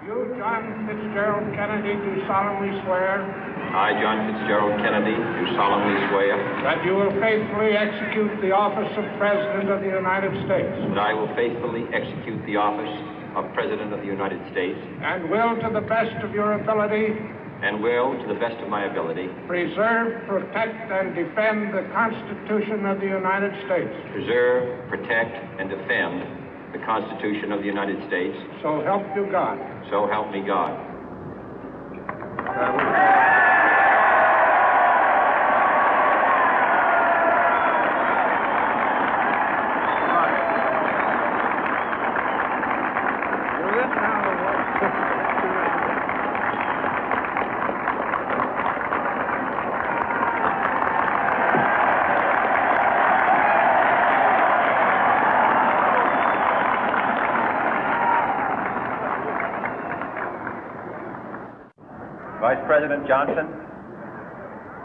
You, John Fitzgerald Kennedy, do solemnly swear. I, John Fitzgerald Kennedy, do solemnly swear. That you will faithfully execute the office of President of the United States. That I will faithfully execute the office of President of the United States. And will, to the best of your ability. And will, to the best of my ability. Preserve, protect, and defend the Constitution of the United States. Preserve, protect, and defend the Constitution of the United States. So help you God. So help me God. Vice President Johnson,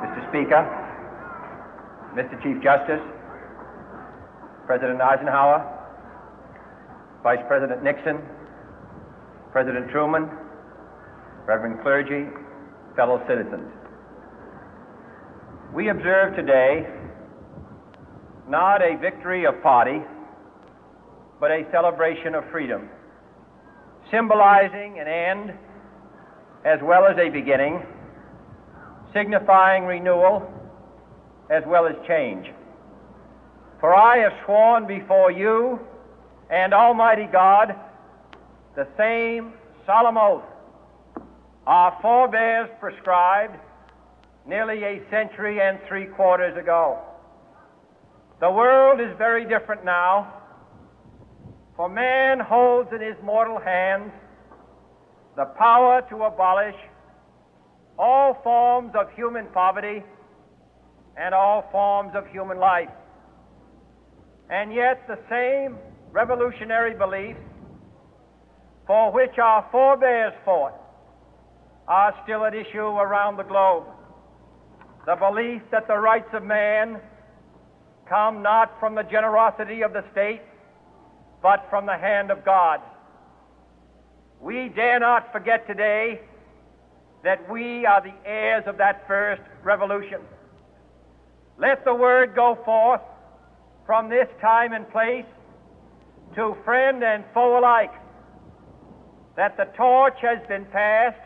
Mr. Speaker, Mr. Chief Justice, President Eisenhower, Vice President Nixon, President Truman, Reverend clergy, fellow citizens. We observe today not a victory of party, but a celebration of freedom, symbolizing an end as well as a beginning, signifying renewal as well as change. For I have sworn before you and Almighty God the same solemn oath our forebears prescribed nearly a century and 3/4 ago. The world is very different now, for man holds in his mortal hands the power to abolish all forms of human poverty and all forms of human life. And yet the same revolutionary beliefs for which our forebears fought are still at issue around the globe. The belief that the rights of man come not from the generosity of the state, but from the hand of God. We dare not forget today that we are the heirs of that first revolution. Let the word go forth from this time and place to friend and foe alike that the torch has been passed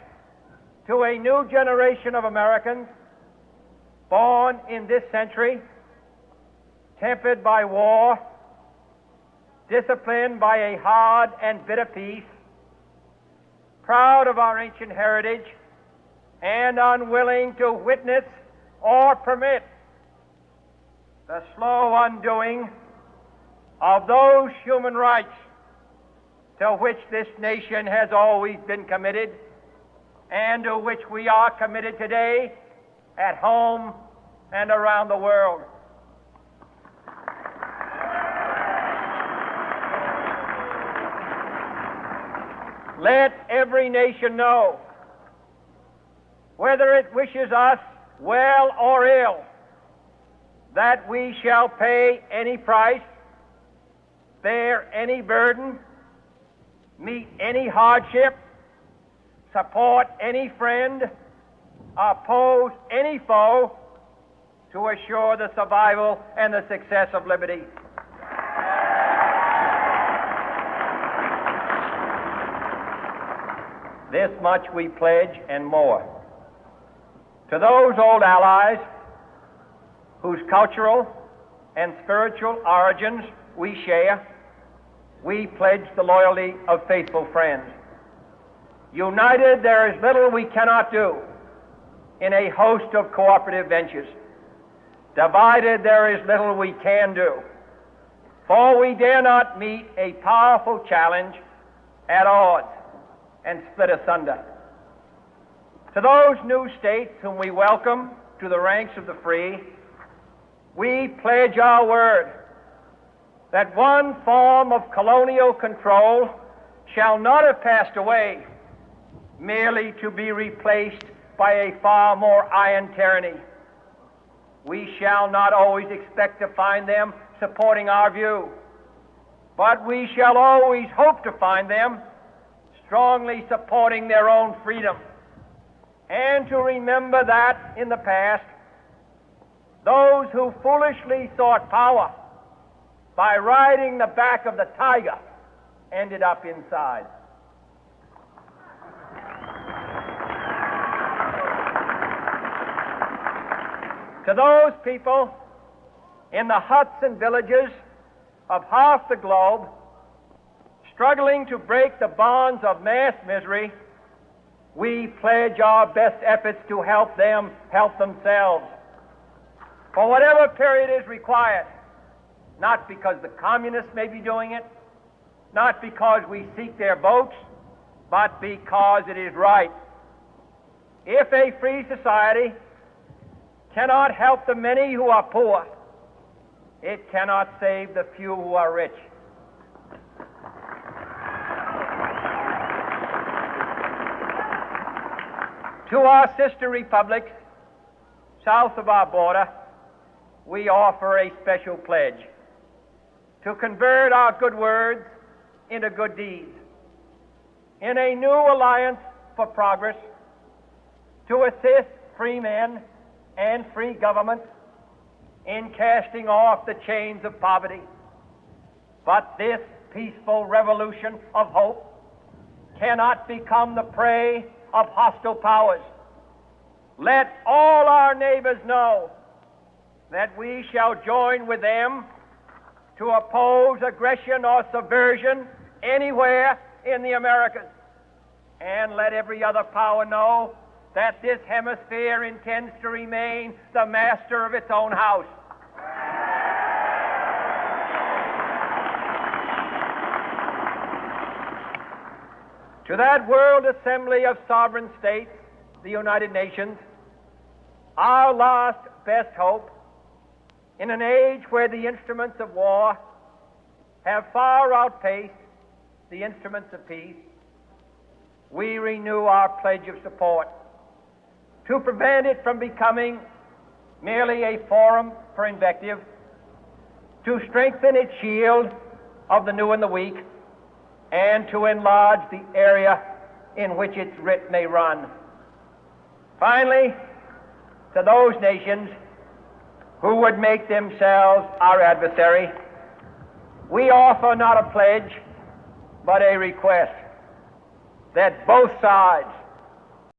to a new generation of Americans born in this century, tempered by war, disciplined by a hard and bitter peace, proud of our ancient heritage, and unwilling to witness or permit the slow undoing of those human rights to which this nation has always been committed and to which we are committed today at home and around the world. Let every nation know, whether it wishes us well or ill, that we shall pay any price, bear any burden, meet any hardship, support any friend, oppose any foe to assure the survival and the success of liberty. This much we pledge and more. To those old allies whose cultural and spiritual origins we share, we pledge the loyalty of faithful friends. United, there is little we cannot do in a host of cooperative ventures. Divided, there is little we can do, for we dare not meet a powerful challenge at odds and split asunder. To those new states whom we welcome to the ranks of the free, we pledge our word that one form of colonial control shall not have passed away merely to be replaced by a far more iron tyranny. We shall not always expect to find them supporting our view, but we shall always hope to find them strongly supporting their own freedom, and to remember that in the past, those who foolishly sought power by riding the back of the tiger ended up inside. To those people in the huts and villages of half the globe struggling to break the bonds of mass misery, we pledge our best efforts to help them help themselves for whatever period is required, not because the communists may be doing it, not because we seek their votes, but because it is right. If a free society cannot help the many who are poor, it cannot save the few who are rich. To our sister republics south of our border, we offer a special pledge to convert our good words into good deeds, in a new alliance for progress, to assist free men and free governments in casting off the chains of poverty. But this peaceful revolution of hope cannot become the prey of hostile powers. Let all our neighbors know that we shall join with them to oppose aggression or subversion anywhere in the Americas. And let every other power know that this hemisphere intends to remain the master of its own house. To that World Assembly of Sovereign States, the United Nations, our last best hope, in an age where the instruments of war have far outpaced the instruments of peace, we renew our pledge of support to prevent it from becoming merely a forum for invective, to strengthen its shield of the new and the weak, and to enlarge the area in which its writ may run. Finally, to those nations who would make themselves our adversary, we offer not a pledge, but a request that both sides